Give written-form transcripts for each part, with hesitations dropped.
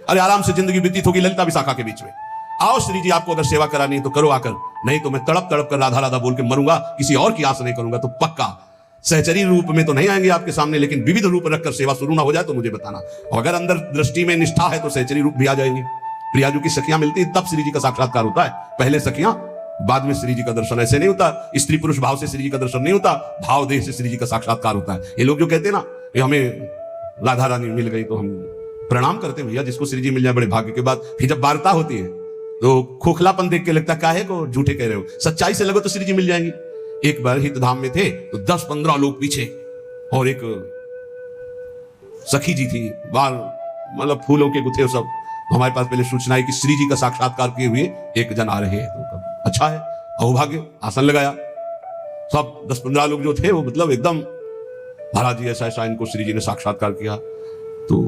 अरे आराम से जिंदगी व्यतीत होगी ललिता विशाखा के बीच में। आओ श्री जी, आपको अगर सेवा करानी है तो करो आकर, नहीं तो मैं तड़प तड़प कर राधा राधा बोल के मरूंगा, किसी और की आस नहीं करूंगा। तो पक्का सहचरी रूप में तो नहीं आएंगे आपके सामने, लेकिन विविध रूप रखकर सेवा शुरू ना हो जाए तो मुझे बताना। और अगर अंदर दृष्टि में निष्ठा है तो सहचरी रूप भी आ जाएंगे। प्रियाजू की सखियां मिलती तब श्री जी का साक्षात्कार होता है, पहले सखियां बाद में श्री जी का दर्शन। ऐसे नहीं होता, स्त्री पुरुष भाव से श्री जी का दर्शन नहीं होता, भाव देह से श्री जी का साक्षात्कार होता है। ये लोग जो कहते हैं ना कि हमें राधा रानी मिल गई तो हम प्रणाम करते हैं, भैया जिसको श्री जी मिल जाए बड़े भाग्य के बाद। फिर जब वार्ता होती है तो खोखलापन देख के लगता काहे को झूठे कह रहे हो, सच्चाई से लगो तो श्री जी मिल जाएंगी। एक बार हित धाम में थे तो 10-15 लोग पीछे, और एक सखी जी थी, बाल मतलब फूलों के गुथे सब। हमारे पास पहले सूचना है कि श्री जी का साक्षात्कार किए हुए एक जन आ रहे हैं। तो अच्छा है, अहोभाग्य, आसन लगाया। सब 10-15 लोग जो थे वो मतलब एकदम, महाराज जी ऐसा ऐसा इनको श्री जी ने साक्षात्कार किया। तो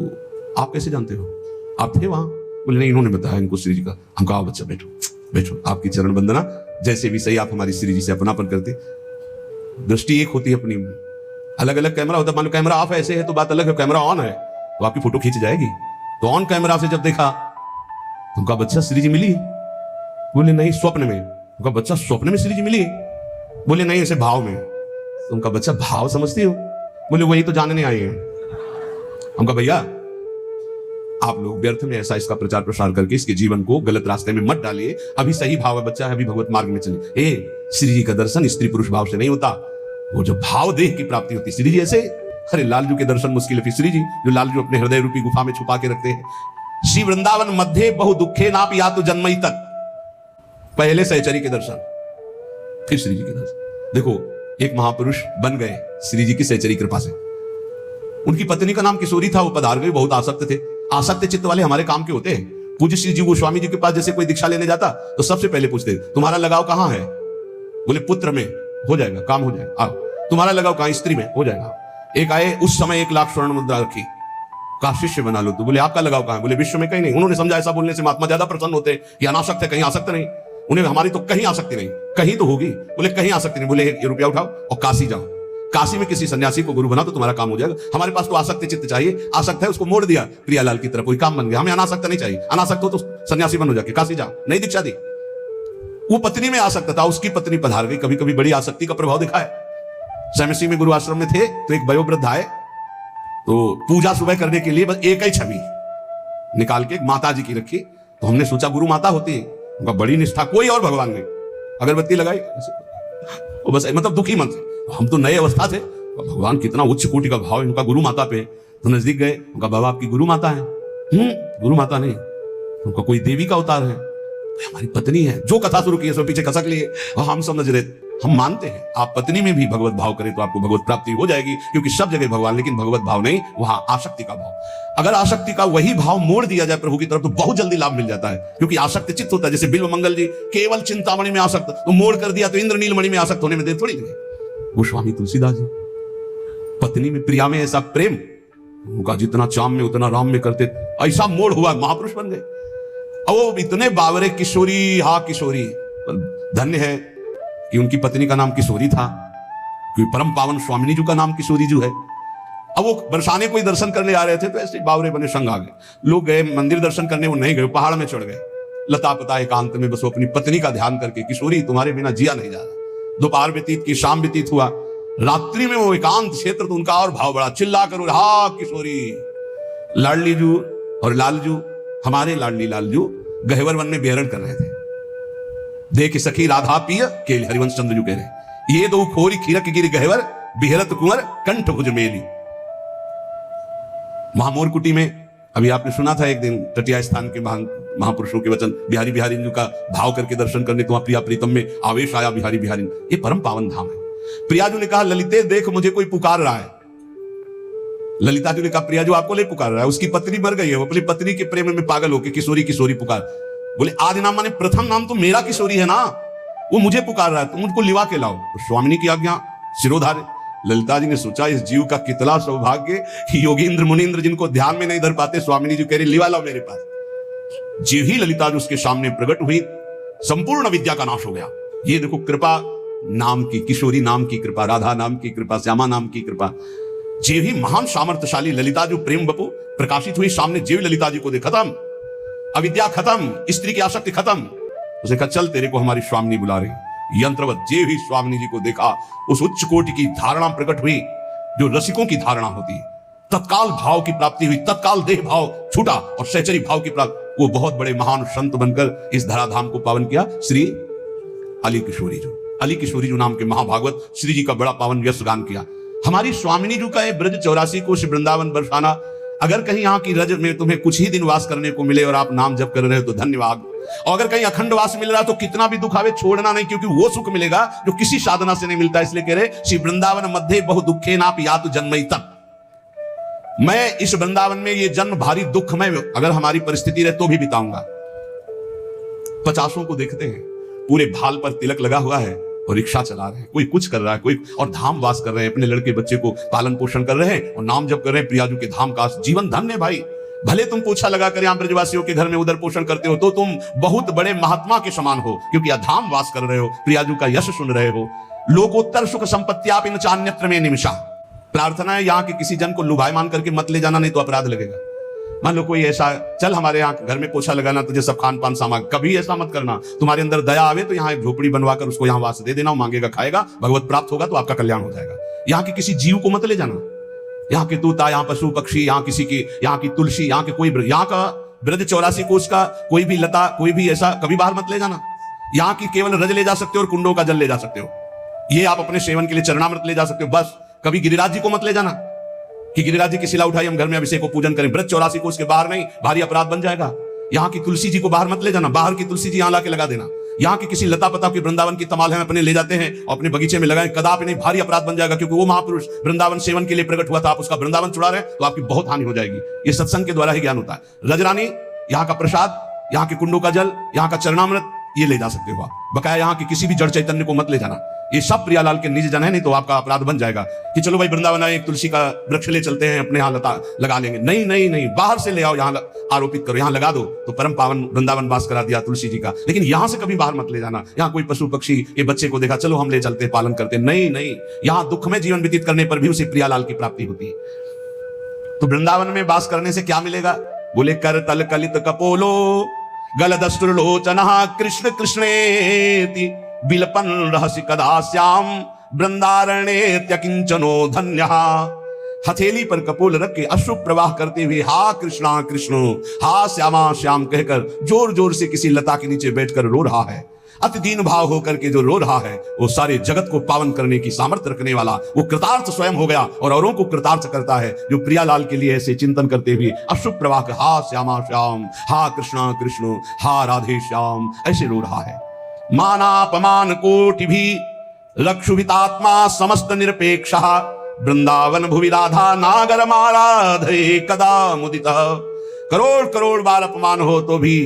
आप कैसे जानते हो, आप थे वहां? बोले नहीं, इन्होंने बताया इनको श्री जी का। हम कहा बच्चा बैठो बैठो, आपकी चरण वंदना, जैसे भी सही आप हमारी श्री जी से अपनापन करते। दृष्टि एक होती है अपनी, अलग अलग कैमरा होता है। मान लो कैमरा ऑफ ऐसे है तो बात अलग है, कैमरा ऑन है तो आपकी फोटो खींच जाएगी। तो ऑन कैमरा से जब देखा तो उनका बच्चा श्री जी मिली? बोले नहीं, स्वप्न में। उनका बच्चा स्वप्न में श्री जी मिली? बोले नहीं, ऐसे भाव में। तो उनका बच्चा भाव समझती हो? बोले वही तो जानने आए हैं। उनका भैया आप लोग व्यर्थ में ऐसा इसका प्रचार प्रसार करके इसके जीवन को गलत रास्ते में मत डालिए। अभी सही भाव है, बच्चा है, अभी भगवत मार्ग में चलिए। श्री जी का दर्शन स्त्री पुरुष भाव से नहीं होता, वो जो भाव देह की प्राप्ति होती। श्री जी ऐसे, अरे लालजू के दर्शन मुश्किल है। फिर श्री जी जो लालजू अपने हृदय रूपी गुफा में छुपा के रखते हैं। श्री वृंदावन मध्य बहु दुखे नाप या तो जन्मई तक, पहले सहचरी के दर्शन, फिर श्री जी के दर्शन। देखो एक महापुरुष बन गए श्री जी की सहचरी कृपा से। उनकी पत्नी का नाम किशोरी था, वो पधार गए, बहुत आसक्त थे। आसक्त चित्त वाले हमारे काम के होते हैं। पूज्य श्री जी गोस्वामी जी के पास जैसे कोई दीक्षा लेने जाता तो सबसे पहले पूछते तुम्हारा लगाव कहां है? बोले पुत्र में, हो जाएगा, काम हो जाएगा। आओ। तुम्हारा लगाव कहां? स्त्री में, हो जाएगा। एक आए, उस समय 1 लाख स्वर्ण मुद्रा रखी, का शिष्य बना लो। तो बोले आपका लगाव कहां है? बोले विश्व में कहीं नहीं। उन्होंने समझा ऐसा बोलने से महात्मा ज्यादा प्रसन्न होते हैं कि अनासक्त है, कहीं आसक्त नहीं। उन्हें हमारी तो कहीं आसक्ति नहीं, कहीं तो होगी। बोले कहीं आसक्ति नहीं। बोले ये रुपया उठाओ और काशी जाओ, काशी में किसी सन्यासी को गुरु बना तो तुम्हारा काम हो जाएगा। हमारे पास तो आसक्त चित्त चाहिए, आसक्त है उसको मोड़ दिया प्रियालाल की तरफ, कोई काम बन गया। हमें अनासक्त नहीं चाहिए, अनासक्त हो तो सन्यासी बनो, जाके काशी जाओ, नहीं दीक्षा दी। वो पत्नी में आसक्त था, उसकी पत्नी पधार गई। कभी कभी बड़ी आसक्ति का प्रभाव दिखा है। सैमसी में गुरु आश्रम में थे तो एक वयोवृद्ध आए, तो पूजा सुबह करने के लिए बस एक ही छवि निकाल के माता जी की रखी। तो हमने सोचा गुरु माता होती है, उनका बड़ी निष्ठा, कोई और भगवान नहीं। अगरबत्ती लगाई वो बस, मतलब दुखी मन से। हम तो नए अवस्था थे, भगवान कितना उच्च कोटि का भाव उनका गुरु माता पे। तो नजदीक गए, उनका बाबा आपकी गुरु माता है? गुरु माता नहीं, उनका कोई देवी का अवतार है, हमारी पत्नी है। जो कथा शुरू की है सब पीछे खसक लिए और हम समझ रहे, हम मानते हैं आप पत्नी में भी भगवत भाव करें तो आपको भगवत प्राप्ति हो जाएगी, क्योंकि सब जगह भगवान, लेकिन भगवत भाव नहीं, वहां आसक्ति का भाव। अगर आसक्ति का वही भाव मोड़ दिया जाए प्रभु की तरफ तो बहुत जल्दी लाभ मिल जाता है, क्योंकि आसक्त चित्त होता है। जैसे बिल्व मंगल जी केवल चिंतामणि में आसक्त, तो मोड़ कर दिया तो इंद्रनील मणि में आसक्त होने में देर थोड़ी लगी। गोस्वामी तुलसीदास जी पत्नी में, प्रिया में ऐसा प्रेम, उनका जितना चाम में उतना राम में करते, ऐसा मोड़ हुआ, महापुरुष बन गए। अब इतने बावरे किशोरी, हा किशोरी, धन्य है कि उनकी पत्नी का नाम किशोरी था, क्योंकि परम पावन स्वामिनी जी का नाम किशोरी जी है। अब वो बरसाने कोई दर्शन करने आ रहे थे तो ऐसे बावरे बने संग आ गए। लोग गए मंदिर दर्शन करने, वो नहीं गए, पहाड़ में चढ़ गए, लता पता एकांत में बस वो अपनी पत्नी का ध्यान करके, किशोरी तुम्हारे बिना जिया नहीं जा रहा। दोपहर व्यतीत की, शाम व्यतीत हुआ, रात्रि में वो एकांत क्षेत्र, तो उनका और भाव बड़ा, चिल्ला करो हा किशोरी। लाडली जू और लालजू, हमारे लाडली लालजू गहवर वन में बेहरण कर रहे थे। देख सखी राधा पिय के हरिवंश चंद्र जू कह रहे, ये दो खोरी खीरक गिर गहवर बिहरत कुंवर कंठ भुज मेली। महामोर कुटी में अभी आपने सुना था एक दिन तटिया स्थान के महापुरुषों के वचन, बिहारी बिहारी जी का भाव करके दर्शन करने तो प्रिया प्रीतम में आवेश आया बिहारी बिहारी। ये परम पावन धाम है। प्रियाजू ने कहा ललिते देख मुझे कोई पुकार रहा है। ललिता जी ने कहा प्रियाजू आपको नहीं पुकार रहा है, उसकी पत्नी मर गई है, वो अपनी पत्नी के प्रेम में पागल होकर किशोरी किशोरी पुकार। बोले आदि नाम माने प्रथम नाम तो मेरा किशोरी है ना, वो मुझे पुकार रहा है, तुम उनको लिवा के लाओ। तो स्वामिनी की आज्ञा शिरोधार्य। ललिता जी ने सोचा इस जीव का कितना सौभाग्य, योगींद्र मुनींद्र जिनको ध्यान में नहीं धर पाते, स्वामिनी जी कह रही लिवा लाओ मेरे पास। जीव ही ललिता जी उसके सामने प्रकट हुई, संपूर्ण विद्या का नाश हो गया। ये देखो कृपा नाम की, किशोरी नाम की कृपा, राधा नाम की कृपा, श्यामा नाम की कृपा। जीव ही महान सामर्थ्यशाली ललिता जो प्रेम बपू प्रकाशित हुई सामने, जीव ललिता जी को देखा था। अविद्या खत्म, स्त्री की आसक्ति खत्म। उसने कहा चल तेरे को हमारी स्वामिनी बुला रही। यंत्रवत जे ही स्वामिनी जी को देखा, उस उच्च कोटि की धारणा प्रकट हुई जो रसिकों की धारणा होती है। तत्काल भाव की प्राप्ति हुई, तत्काल देह भाव छूटा और सहचरी भाव की प्राप्ति। वो बहुत बड़े महान संत बनकर इस धराधाम को पावन किया। श्री अली किशोरी जो नाम के महाभागवत श्री जी का बड़ा पावन यश गान किया। हमारी स्वामिनी जी का ये ब्रज 84 कोश वृंदावन बरसाना, अगर कहीं यहाँ की रज में तुम्हें कुछ ही दिन वास करने को मिले और आप नाम जप कर रहे हो तो धन्यवाद। और अगर कहीं अखंड वास मिल रहा तो कितना भी दुख आवे छोड़ना नहीं, क्योंकि वो सुख मिलेगा जो किसी साधना से नहीं मिलता। इसलिए कह रहे श्री वृंदावन मध्य बहु दुखे नाप यातु जन्मई तक। मैं इस वृंदावन में ये जन्म भारी दुख में अगर हमारी परिस्थिति रहे तो भी बिताऊंगा। 50 को देखते हैं पूरे भाल पर तिलक लगा हुआ है और रिक्शा चला रहे हैं, कोई कुछ कर रहा है, कोई और धाम वास कर रहे हैं, अपने लड़के बच्चे को पालन पोषण कर रहे हैं और नाम जप कर रहे हैं प्रियाजू के धाम का। जीवन धन्य भाई। भले तुम पोछा लगा कर यहाँ ब्रजवासियों के घर में उधर पोषण करते हो तो तुम बहुत बड़े महात्मा के समान हो, क्योंकि यह धाम वास कर रहे हो, प्रियाजू का यश सुन रहे हो। लोकोत्तर सुख संपत्ति इन चान्यत्र में निमिषा। प्रार्थना है यहाँ के किसी जन को लुभायमान करके मत ले जाना, नहीं तो अपराध लगेगा। मान लो कोई ऐसा, चल हमारे यहाँ घर में पोछा लगाना, तुझे सब खान पान सामान, कभी ऐसा मत करना। तुम्हारे अंदर दया आवे तो यहाँ एक झोपड़ी बनवाकर उसको यहाँ वास दे देना, मांगेगा खाएगा, भगवत प्राप्त होगा तो आपका कल्याण हो जाएगा। यहाँ के किसी जीव को मत ले जाना। यहाँ के तोता, यहाँ पशु पक्षी, यहाँ किसी की, यहाँ की तुलसी, यहाँ के कोई, यहाँ का ब्रज 84 कोश का कोई भी लता, कोई भी ऐसा कभी बाहर मत ले जाना। यहाँ की केवल रज ले जा सकते हो और कुंडों का जल ले जा सकते हो, ये आप अपने सेवन के लिए चरणामृत ले जा सकते हो बस। कभी गिरिराज जी को मत ले जाना कि गिरिराज जी की शिला उठाई हम घर में अभिषेक को पूजन करें। ब्रज 84 कोश के बाहर नहीं, भारी अपराध बन जाएगा। यहाँ की तुलसी जी को बाहर मत ले जाना, बाहर की तुलसी जी यहाँ लाके लगा देना। यहाँ की किसी लता पता की वृंदावन की तमाल है अपने ले जाते हैं और अपने बगीचे में लगाएं, कदापि नहीं, भारी अपराध बन जाएगा। क्योंकि वो महापुरुष वृंदावन सेवन के लिए प्रकट हुआ था, आप उसका वृंदावन छुड़ा रहे हैं तो आपकी बहुत हानि हो जाएगी। ये सत्संग के द्वारा ही ज्ञान होता है। रजरानी, यहाँ का प्रसाद, यहाँ के कुंडों का जल, यहाँ का चरणामृत, ये ले जा सकते हो आप। बकाया यहाँ की किसी भी जड़ चैतन्य को मत ले जाना। ये सब प्रियालाल के निज जन है, नहीं तो आपका अपराध बन जाएगा कि चलो भाई वृंदावन आए, एक तुलसी का वृक्ष ले चलते हैं, अपने यहाँ लता लगा लेंगे। नहीं नहीं नहीं, बाहर से ले आओ, यहाँ आरोपित करो, यहाँ लगा दो तो परम पावन वृंदावन वास करा दिया तुलसी जी का। लेकिन यहाँ से कभी बाहर मत ले जाना। यहाँ कोई पशु पक्षी के बच्चे को देखा, चलो हम ले चलते पालन करते, नहीं नहीं, यहाँ दुख में जीवन व्यतीत करने पर भी उसे प्रियालाल की प्राप्ति होती है। तो वृंदावन में वास करने से क्या मिलेगा? बोले कर तल कलित कपोलो गलदस्तुर्लोचन कृष्ण कृष्णेति बिलपन रहस्य कदा श्याम वृंदारण्ये त्यकिंचनो धन्य। हथेली पर कपोल रख के अश्रु प्रवाह करते हुए हा कृष्णा कृष्ण, हा श्यामा श्याम कहकर जोर जोर से किसी लता के नीचे बैठकर रो रहा है। अति दीन भाव होकर के जो रो रहा है वो सारे जगत को पावन करने की सामर्थ्य रखने वाला, वो कृतार्थ स्वयं हो गया और औरों को कृतार्थ करता है। जो प्रियालाल के लिए ऐसे चिंतन करते हुए अश्रु प्रवाह कर हा श्यामा श्याम, हा कृष्णा कृष्ण, हा राधे श्याम ऐसे रो रहा है। मानापमान कोटि भी लक्षुभितात्मा समस्त निरपेक्ष वृंदावन भुवि राधा नागर माराधे कदा मुदित। करोड़ करोड़ बार अपमान हो तो भी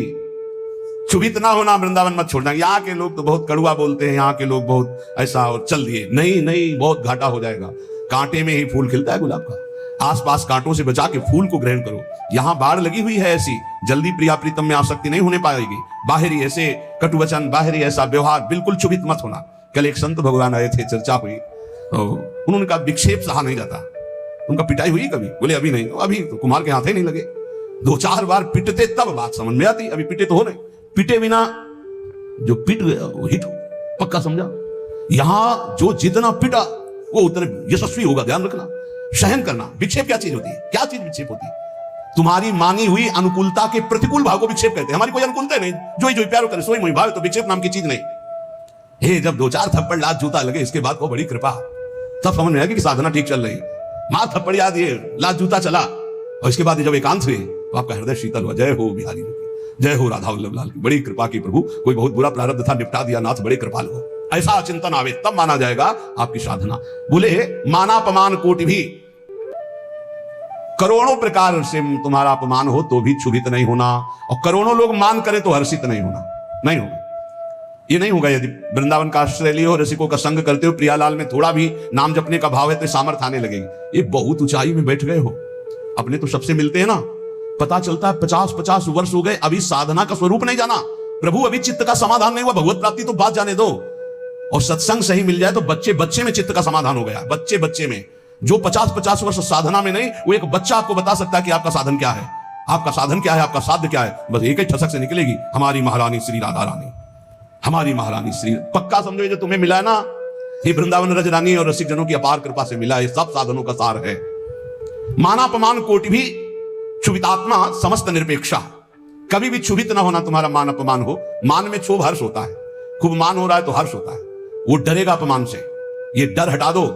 क्षुभित ना होना, वृंदावन मत छोड़ना। यहाँ के लोग तो बहुत कड़वा बोलते हैं, यहाँ के लोग बहुत ऐसा और चल दिए, नहीं नहीं, बहुत घाटा हो जाएगा। कांटे में ही फूल खिलता है गुलाब का, आसपास कांटों से बचा के फूल को ग्रहण करो। यहाँ बाढ़ लगी हुई है ऐसी, जल्दी प्रिया प्रीतम में आसक्ति नहीं होने पाएगी। बाहरी ऐसे कटुवचन, बाहरी ऐसा व्यवहार, बिल्कुल क्षुभित मत होना। कल एक संत भगवान आए थे, चर्चा हुई, तो उन्होंने कहा विक्षेप सहा नहीं जाता। उनका पिटाई हुई कभी? बोले अभी नहीं। अभी तो कुमार के हाथ ही नहीं लगे, 2-4 बार पिटते तब बात समझ में आती, अभी पिटे तो हो नहीं। पिटे बिना जो पिट गया वो हिट हो, पक्का समझा। यहां जो जितना पिटा वो उतने यशस्वी होगा, ध्यान रखना। सहन करना। विक्षेप क्या चीज होती है? क्या चीज विक्षेप होती है? तुम्हारी मांगी हुई अनुकूलता के प्रतिकूल भाव को विक्षेप कहते हैं। हमारी कोई अनुकूलता नहीं, जो प्यार करे सोई मोहि भाव, तो विक्षेप नाम की चीज नहीं। हे जब 2-4 थप्पड़ लात जूता लगे, इसके बाद को बड़ी कृपा, तब समझ में आएगी कि साधना ठीक चल रही है। मां थप्पड़ याद ये लात जूता चला और इसके बाद जब एकांत हुए तो आपका हृदय शीतल हुआ। जय हो बिहारी, जय हो राधा वल्लभ लाल की, बड़ी कृपा की प्रभु। कोई बहुत बुरा प्रारब्ध था, निपटा दिया नाथ, बड़े कृपाल हो। ऐसा चिंतन आवे तब माना जाएगा आपकी साधना। बोले मानापमान कोटि भी, करोड़ों प्रकार से तुम्हारा अपमान हो तो भी क्षुभित नहीं होना, और करोड़ों लोग मान करे तो हर्षित नहीं होना। नहीं होगा, ये नहीं होगा। यदि वृंदावन का आश्रय लियो, रसिकों का संग करते हो, प्रियालाल में थोड़ा भी नाम जपने का भाव है तो सामर्थ्य आने लगेगी। ये बहुत ऊंचाई में बैठ गए हो। अपने तो सबसे मिलते हैं ना, पता चलता है 50-50 वर्ष हो गए, अभी साधना का स्वरूप नहीं जाना। प्रभु अभी चित्त का समाधान नहीं हुआ, भगवत प्राप्ति तो बात जाने दो। और सत्संग सही मिल जाए तो बच्चे बच्चे में चित्त का समाधान हो गया। बच्चे बच्चे में, जो 50-50 वर्ष साधना में नहीं, वो एक बच्चा आपको बता सकता है कि आपका साधन क्या है। आपका साधन क्या है, आपका साध्य क्या है? बस एक ही ठसक से निकलेगी, हमारी महारानी श्री राधा रानी, हमारी महारानी श्री। पक्का समझो जो तुम्हें मिला है ना, ये वृंदावन रज रानी और रसिक जनों की अपार कृपा से मिला, ये सब साधनों का सार है। मानापमान कोटि भी क्षुभितात्मा समस्त निरपेक्षा। कभी भी क्षुभित ना होना, तुम्हारा मान अपमान हो। मान में क्षोभ हर्ष होता है, खूब मान हो रहा है तो हर्ष होता है, वो डरेगा अपमान से। ये डर हटा दो,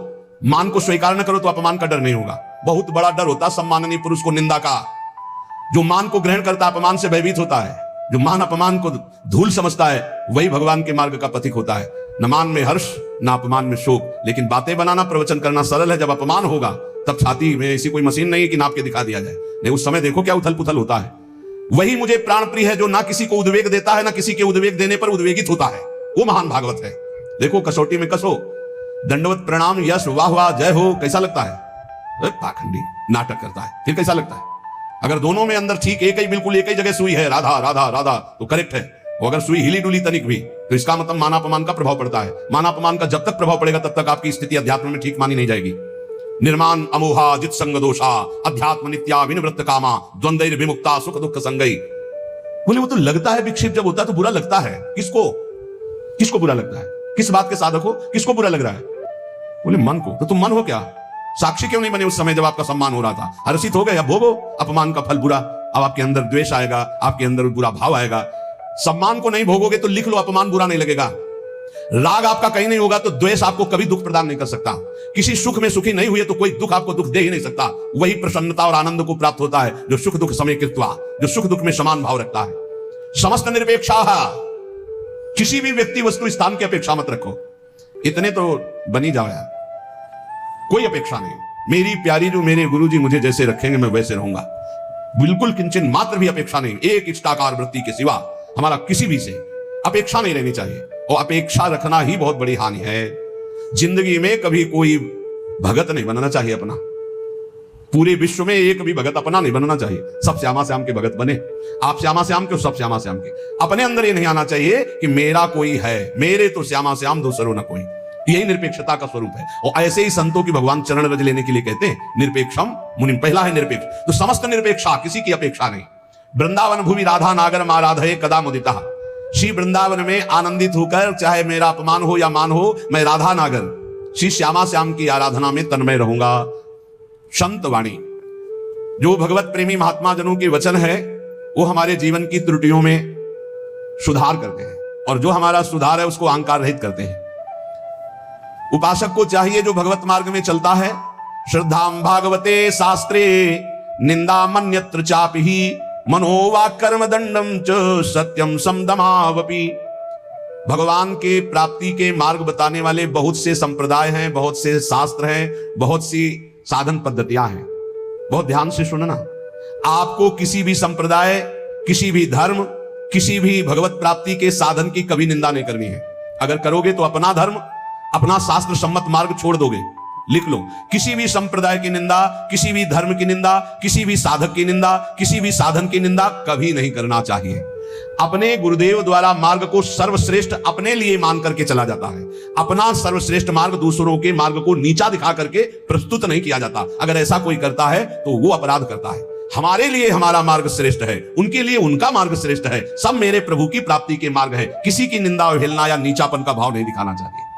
मान को स्वीकार न करो तो अपमान का डर नहीं होगा। बहुत बड़ा डर होता है सम्माननीय पुरुष को निंदा का। जो मान को ग्रहण करता है अपमान से भयभीत होता है। जो मान अपमान को धूल समझता है वही भगवान के मार्ग का पथिक होता है। न मान में हर्ष न अपमान में शोक। लेकिन बातें बनाना, प्रवचन करना सरल है, जब अपमान होगा तब छाती में ऐसी कोई मशीन नहीं कि नाप के दिखा दिया जाए। नहीं, उस समय देखो क्या उथल पुथल होता है। वही मुझे प्राण प्रिय है जो ना किसी को उद्वेग देता है, ना किसी के उद्वेग देने पर उद्वेगित होता है। वो महान भागवत है। देखो कसौटी में कसो, दंडवत प्रणाम यश वाह वाह जय हो, कैसा लगता है? पाखंडी नाटक करता है, फिर कैसा लगता है? अगर दोनों में अंदर ठीक एक ही, बिल्कुल एक ही जगह सुई है, राधा राधा राधा, तो करेक्ट है। और अगर सुई हिली डुली तनिक भी, तो इसका मतलब मानापमान का प्रभाव पड़ता है। मानापमान का जब तक प्रभाव पड़ेगा तब तक आपकी स्थिति अध्यात्म में ठीक मानी नहीं जाएगी। निर्माण अमोहा जित संग दोषा अध्यात्म नित्या विनवृत्त कामा द्वंद्वैर विमुक्ता सुख दुख संगई। बोले वो तो लगता है विक्षेप, जब होता है तो बुरा लगता है। किसको किसको बुरा लगता है? किस बात के साधक हो, किसको बुरा लग रहा है? बोले मन को। तो तुम मन हो क्या? साक्षी क्यों नहीं बने उस समय जब आपका सम्मान हो रहा था? हर्षित हो गए, अब भोगो अपमान का फल बुरा। अब आपके अंदर द्वेष आएगा, आपके अंदर बुरा भाव आएगा। सम्मान को नहीं भोगोगे तो लिख लो, अपमान बुरा नहीं लगेगा। राग आपका कहीं नहीं होगा तो द्वेष आपको कभी दुख प्रदान नहीं कर सकता। किसी सुख में सुखी नहीं हुए तो कोई दुख आपको दुख दे ही नहीं सकता। वही प्रसन्नता और आनंद को प्राप्त होता है जो सुख दुख समय कृत्वा, जो सुख दुख में समान भाव रखता है। समस्त निरपेक्षा, किसी भी व्यक्ति वस्तु स्थान की अपेक्षा मत रखो। इतने तो बनी जाओ यार, कोई अपेक्षा नहीं। मेरी प्यारी जो मेरे गुरु जी मुझे जैसे रखेंगे मैं वैसे रहूंगा, बिल्कुल किंचन मात्र भी अपेक्षा नहीं। एक इष्टाकार वृत्ति के सिवा हमारा किसी भी से अपेक्षा नहीं रहनी चाहिए। और अपेक्षा रखना ही बहुत बड़ी हानि है। जिंदगी में कभी कोई भगत नहीं बनना चाहिए अपना। पूरे विश्व में एक भी भगत अपना नहीं बनना चाहिए। सब श्यामा श्याम के भगत बने। आप श्यामा श्याम के, सब श्यामा श्याम के। अपने अंदर ये नहीं आना चाहिए कि मेरा कोई है, मेरे तो श्यामा श्याम दूसरों ना कोई। यही निरपेक्षता का स्वरूप है। और ऐसे ही संतों की भगवान चरण रज लेने के लिए कहते हैं निरपेक्षम मुनिम। पहला है निरपेक्ष, तो समस्त निरपेक्षा, किसी की अपेक्षा नहीं। वृंदावन भूमि राधा नागर माराधे कदा मुदिता। श्री वृंदावन में आनंदित होकर, चाहे मेरा अपमान हो या मान हो, मैं राधा नागर श्री श्यामा श्याम की आराधना में तन्मय रहूंगा। संत वाणी, जो भगवत प्रेमी महात्मा जनों के वचन है वो हमारे जीवन की त्रुटियों में सुधार करते हैं, और जो हमारा सुधार है उसको अहंकार रहित करते हैं। उपासक को चाहिए जो भगवत मार्ग में चलता है, श्रद्धाम भागवते शास्त्रे निंदा मन्यत्र चापि मनोवा कर्म दंडम च सत्यम समदमावपि। भगवान के प्राप्ति के मार्ग बताने वाले बहुत से संप्रदाय हैं, बहुत से शास्त्र हैं, बहुत सी साधन पद्धतियां हैं। बहुत ध्यान से सुनना। आपको किसी भी संप्रदाय, किसी भी धर्म, किसी भी भगवत प्राप्ति के साधन की कभी निंदा नहीं करनी है। अगर करोगे तो अपना धर्म, अपना शास्त्र सम्मत मार्ग छोड़ दोगे। लिख लो, किसी भी संप्रदाय की निंदा, किसी भी धर्म की निंदा, किसी भी साधक की निंदा, किसी भी साधन की निंदा कभी नहीं करना चाहिए। अपने गुरुदेव द्वारा मार्ग को सर्वश्रेष्ठ अपने लिए मान करके चला जाता है। अपना सर्वश्रेष्ठ मार्ग दूसरों के मार्ग को नीचा दिखा करके प्रस्तुत नहीं किया जाता। अगर ऐसा कोई करता है तो वो अपराध करता है। हमारे लिए हमारा मार्ग श्रेष्ठ है, उनके लिए उनका मार्ग श्रेष्ठ है। सब मेरे प्रभु की प्राप्ति के मार्ग है। किसी की निंदा, अवहेलना या नीचापन का भाव नहीं दिखाना चाहिए।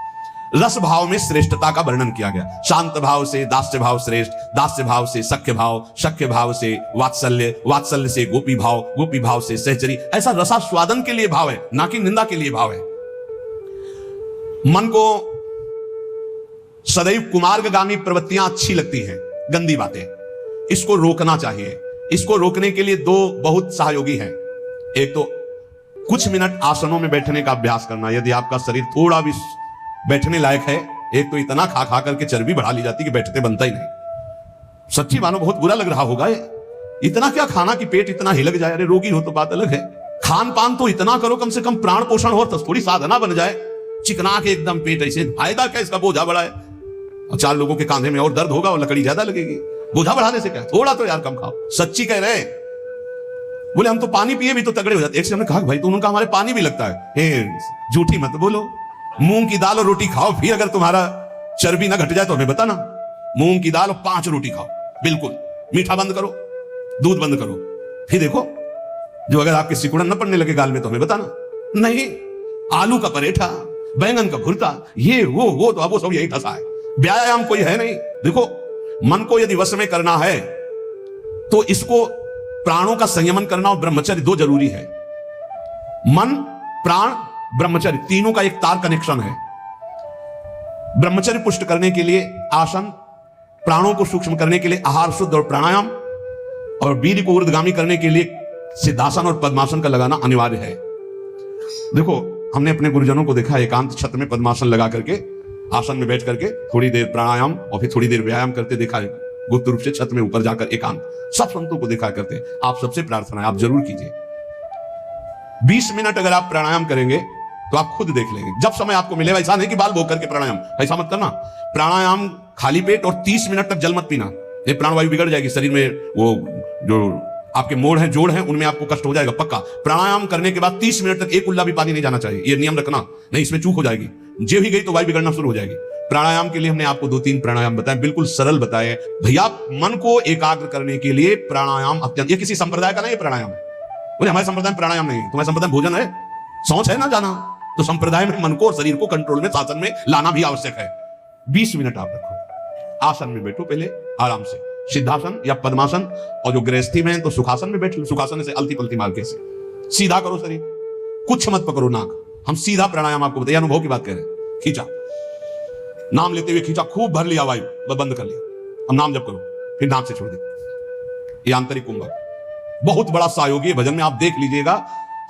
रस भाव में श्रेष्ठता का वर्णन किया गया। शांत भाव से दास्य भाव श्रेष्ठ, दास्य भाव से सख्य भाव, सख्य भाव से वात्सल्य, वात्सल्य से गोपी भाव, गोपी भाव से सहचरी। ऐसा रसास्वादन के लिए भाव है, ना कि निंदा के लिए भाव है। मन को सदैव कुमार्गगामी प्रवृत्तियां अच्छी लगती हैं, गंदी बातें, इसको रोकना चाहिए। इसको रोकने के लिए दो बहुत सहयोगी हैं। एक तो कुछ मिनट आसनों में बैठने का अभ्यास करना, यदि आपका शरीर थोड़ा भी बैठने लायक है। एक तो इतना खा खा करके चर्बी बढ़ा ली जाती कि बैठते बनता ही नहीं। सच्ची मानो बहुत बुरा लग रहा होगा। इतना क्या खाना कि पेट इतना हिलक जाए। अरे रोगी हो तो बात अलग है, खान पान तो इतना करो कम से कम प्राण पोषण हो, तो थोड़ी साधना बन जाए। चिकना के एकदम पेट ऐसे, फायदा क्या, इसका बोझा बड़ा है। और 4 लोगों के कांधे में और दर्द होगा और लकड़ी ज्यादा लगेगी। बोझा बढ़ाने से क्या, थोड़ा तो यार कम खाओ। सच्ची कह रहे। बोले हम तो पानी पिए भी तो तगड़े हो जाते। एक से हमने कहा भाई तो उनका हमारे पानी भी लगता है। झूठी मत बोलो। मूंग की दाल और रोटी खाओ, फिर अगर तुम्हारा चर्बी ना घट जाए तो हमें बताना। मूंग की दाल और 5 रोटी खाओ, बिल्कुल। मीठा बंद करो, दूध बंद करो, फिर देखो, जो अगर आपके सिकुड़न न पड़ने लगे गाल में तो हमें बताना। नहीं, आलू का परेठा, बैंगन का भुर्ता, ये वो तो अब वो सब यही फंसा है। व्यायाम कोई है नहीं। देखो, मन को यदि वश में करना है तो इसको प्राणों का संयमन करना और ब्रह्मचर्य दो जरूरी है। मन, प्राण, ब्रह्मचर्य तीनों का एक तार कनेक्शन है। ब्रह्मचर्य पुष्ट करने के लिए आसन, प्राणों को सूक्ष्म करने के लिए आहार शुद्ध और प्राणायाम, और वीर्य को ऊर्ध्वगामी करने के लिए सिद्धासन और पद्मासन का लगाना अनिवार्य है। देखो, हमने अपने गुरुजनों को देखा एकांत छत में पद्मासन लगा करके, आसन में बैठ करके थोड़ी देर प्राणायाम और फिर थोड़ी देर व्यायाम करते देखा है। गुप्त रूप से छत में ऊपर जाकर एकांत, सब संतों को देखा करते। आप सबसे प्रार्थना है, आप जरूर कीजिए। 20 मिनट अगर आप प्राणायाम करेंगे तो आप खुद देख लेंगे। जब समय आपको मिले, ऐसा नहीं कि बाल भोग करके प्राणायाम, ऐसा मत करना। प्राणायाम खाली पेट और 30 मिनट तक जल मत पीना, ये प्राणवायु बिगड़ जाएगी शरीर में। वो जो आपके मोड़ हैं, जोड़ हैं, उनमें आपको कष्ट हो जाएगा पक्का। प्राणायाम करने के बाद 30 मिनट तक एक उल्ला भी पानी नहीं जाना चाहिए, ये नियम रखना, नहीं इसमें चूक हो जाएगी। जे भी गई तो वायु बिगड़ना शुरू हो जाएगी। प्राणायाम के लिए हमने आपको 2-3 प्राणायाम बताए, बिल्कुल सरल बताए भैया। मन को एकाग्र करने के लिए प्राणायाम अत्यंत, ये किसी संप्रदाय का नहीं प्राणायाम, बोले हमारे संप्रदाय में प्राणायाम नहीं, तुम्हारे संप्रदाय में भोजन है, सोच है ना जाना, तो संप्रदाय में मन को और शरीर को कंट्रोल में, शासन में लाना भी आवश्यक है। 20 मिनट आप रखो, आसन में बैठो पहले आराम से, सिद्धासन या पद्मासन, और जो गृहस्थी में है तो सुखासन में बैठ लो। सुखासन से अलती पलती मार के सीधा करो शरीर, कुछ मत पकड़ो नाक। हम सीधा प्राणायाम आपको बताइए, अनुभव की बात कह रहे हैं। खींचा, नाम लेते हुए खींचा, खूब भर लिया वायु, बंद कर लिया, अब नाम जप करो, फिर नाक से छोड़ दिया। ये आंतरिक कुंभक बहुत बड़ा सहयोगी भजन में आप देख लीजिएगा,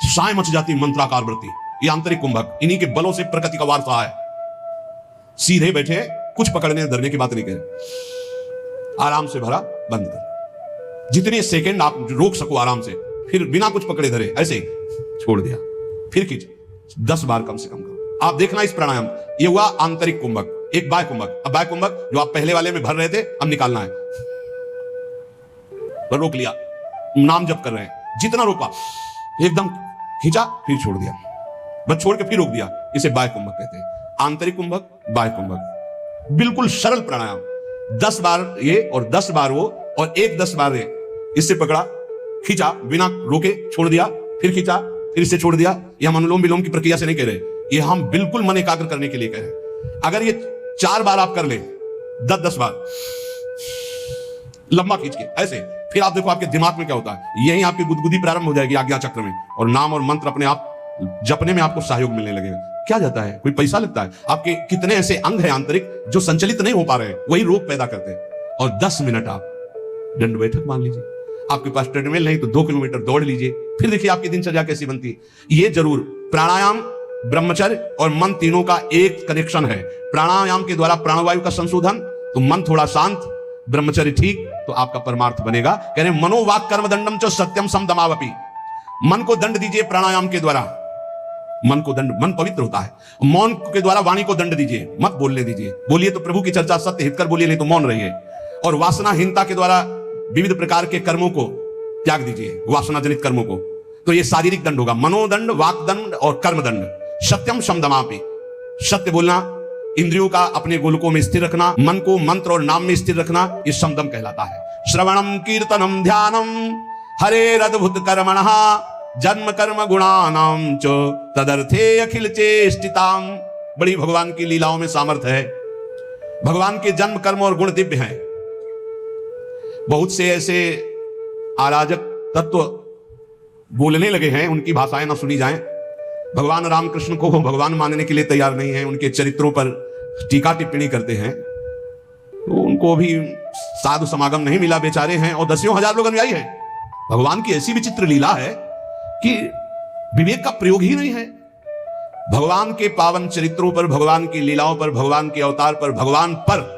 साय मच जाती मंत्राकार वृत्ति। ये आंतरिक कुंभक, इन्हीं के बलों से प्रकृति का वारसा है। सीधे बैठे, कुछ पकड़ने धरने की बात नहीं कह, आराम से भरा, बंद कर, जितने सेकंड आप रोक सको आराम से, फिर बिना कुछ पकड़े धरे ऐसे ही छोड़ दिया, फिर खींच, 10 बार कम से कम करो। आप देखना इस प्राणायाम, ये हुआ आंतरिक कुंभक। एक बाह्य कुंभक, अब बाह्य कुंभक जो आप पहले वाले में भर रहे थे, अब निकालना है। तो रोक लिया, नाम जप कर रहे हैं, जितना रोका एकदम खींचा, फिर छोड़ दिया, बस छोड़ के फिर रोक दिया, इसे बाह्य कुंभक कहते हैं। आंतरिक कुंभक, बाह्य कुंभक, बिल्कुल सरल प्राणायाम। 10 बार ये और 10 बार वो, और एक 10 बार ये। इससे पकड़ा, खींचा, बिना रोके छोड़ दिया, फिर खींचा, फिर इसे छोड़ दिया। ये हम अनुलोम विलोम की प्रक्रिया से नहीं कह रहे, ये हम बिल्कुल मन एकाग्र करने के लिए कह रहे हैं। अगर ये 4 बार आप कर ले, 10-10 बार लंबा खींच के ऐसे, फिर आप देखो आपके दिमाग में क्या होता है, यही आपकी गुदगुदी प्रारंभ हो जाएगी आज्ञा चक्र में, और नाम और मंत्र अपने आप जपने में आपको सहयोग मिलने लगेगा। क्या जाता है, कोई पैसा लगता है? आपके कितने ऐसे अंग हैं आंतरिक जो संचलित नहीं हो पा रहे हैं, वही रोग पैदा करते हैं। और 10 मिनट आप दंड बैठक मान लीजिए, आपके पास ट्रेडमिल नहीं तो 2 किलोमीटर दौड़ लीजिए, फिर देखिए आपकी दिनचर्या कैसी बनती है। ये जरूर, प्राणायाम, ब्रह्मचर्य और मन तीनों का एक कनेक्शन है। प्राणायाम के द्वारा प्राणवायु का संशोधन, तो मन थोड़ा शांत, ब्रह्मचर्य ठीक, तो आपका परमार्थ बनेगा। कह रहे मनोवाक कर्म दंडम च सत्यम समदमावपि। मन को दंड दीजिए प्राणायाम के द्वारा, मन को दंड, मन पवित्र होता है। मौन के द्वारा वाणी को दंड दीजिए, मत बोलने दीजिए, बोलिए तो प्रभु की चर्चा सत्य हितकर बोलिए, नहीं तो मौन रहिए। और वासनाहीनता के द्वारा विविध प्रकार के कर्मों को त्याग दीजिए, वासना जनित कर्मों को। तो ये शारीरिक दंड होगा, मनोदंड, वाक दंड और कर्म दंड। सत्यम समदमापि, सत्य बोलना, इंद्रियों का अपने गोलकों में स्थिर रखना, मन को मंत्र और नाम में स्थिर रखना, ये समदम कहलाता है। श्रवणम कीर्तनम ध्यानम हरेर अद्भुत कर्मणः जन्म कर्म गुणानाम च तदर्थे अखिल चेष्टिताम। बड़ी भगवान की लीलाओं में सामर्थ्य है। भगवान के जन्म कर्म और गुण दिव्य हैं। बहुत से ऐसे अराजक तत्व बोलने लगे हैं, उनकी भाषाएं ना सुनी जाएं। भगवान रामकृष्ण को भगवान मानने के लिए तैयार नहीं है, उनके चरित्रों पर टीका टिप्पणी करते हैं, तो उनको भी साधु समागम नहीं मिला, बेचारे हैं, और 10,000 लोग अनुयायी हैं। भगवान की ऐसी विचित्र लीला है कि विवेक का प्रयोग ही नहीं है। भगवान के पावन चरित्रों पर, भगवान की लीलाओं पर, भगवान के अवतार पर, भगवान पर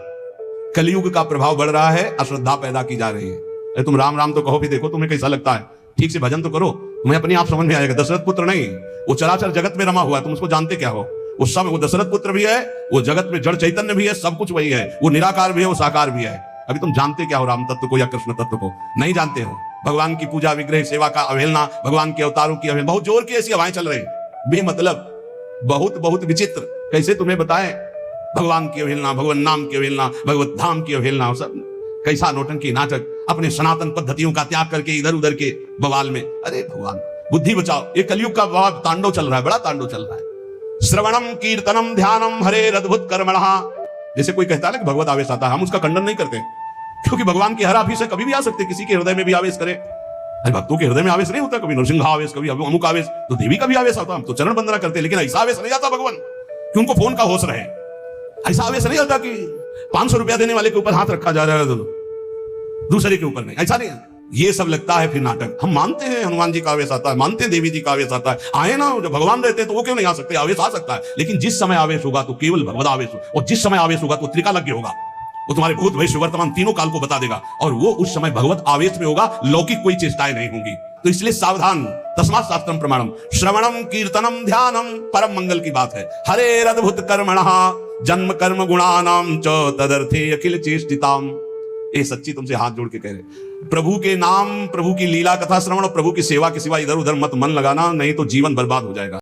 कलयुग का प्रभाव बढ़ रहा है, अश्रद्धा पैदा की जा रही है। अरे तुम राम राम तो कहो, भी देखो तुम्हें कैसा लगता है, ठीक से भजन तो करो, तुम्हें अपने आप समझ में आएगा। दशरथ पुत्र नहीं, वो चराचर जगत में रमा हुआ है, तुम उसको जानते क्या हो? वो सब, वो दशरथ पुत्र भी है, वो जगत में जड़ चैतन्य भी है, सब कुछ वही है, वो निराकार भी है, वो साकार भी है। अभी तुम जानते क्या हो राम तत्व को या कृष्ण तत्व को? नहीं जानते हो। भगवान की पूजा, विग्रह सेवा का अवहेलना, भगवान के अवतारों की अवहेलना, बहुत जोर की ऐसी हवाएं चल रही, बेमतलब, बहुत बहुत विचित्र। कैसे तुम्हें बताएं? भगवान की अवहेलना, भगवान नाम की अवहेलना, भगवत धाम की अवहेलना, सब कैसा नौटंकी नाटक। अपने सनातन पद्धतियों का त्याग करके इधर उधर के बवाल में। अरे भगवान बुद्धि बचाओ, ये कलयुग का बड़ा तांडव चल रहा है, बड़ा तांडव चल रहा है। श्रवणम कीर्तनम ध्यानम हरे अद्भुत कर्मणः। जैसे कोई कहता है ना कि भगवत आवेश आता है, हम उसका खंडन नहीं करते, क्योंकि भगवान की हर आफिस है, कभी भी आ सकते, किसी के हृदय में भी आवेश करे। अरे भक्तों के हृदय में आवेश नहीं होता, कभी नरसिंह आवेश, कभी अमुक आवेश, तो देवी का भी आवेश आता, हम तो चरण वंदना करते, लेकिन ऐसा आवेश नहीं आता भगवान कि उनको फोन का होश रहे। ऐसा आवेश नहीं आता कि 500 रुपया देने वाले के ऊपर हाथ रखा जा रहा है, दूसरे के ऊपर नहीं, ऐसा नहीं है। ये सब लगता है फिर नाटक। हम मानते हैं हनुमान जी का आवेश आता है, मानते हैं देवी जी का आवेश आता है, आए ना, जब भगवान रहते हैं तो वो क्यों नहीं आ सकते, आवेश आ सकता है। लेकिन जिस समय आवेश होगा तो केवल भगवत आवेश हो, और जिस समय आवेश होगा तो त्रिकालज्ञ होगा, वो तुम्हारे भूत भविष्य वर्तमान तीनों काल को बता देगा, और वो उस समय भगवत आवेश में होगा, लौकिक कोई चेष्टाएं नहीं होंगी। तो इसलिए सावधान, तस्मात् शास्त्रम प्रमाणम, श्रवणम कीर्तनम ध्यानम, परम मंगल की बात है। हरे अद्भुत कर्मणः जन्म कर्म गुणानाम च तदर्थे अखिल चेष्टिताम। ये सच्ची तुमसे हाथ जोड़ के कह रहे, प्रभु के नाम, प्रभु की लीला कथा श्रवण और प्रभु की सेवा के सिवा इधर उधर मत मन लगाना, नहीं तो जीवन बर्बाद हो जाएगा।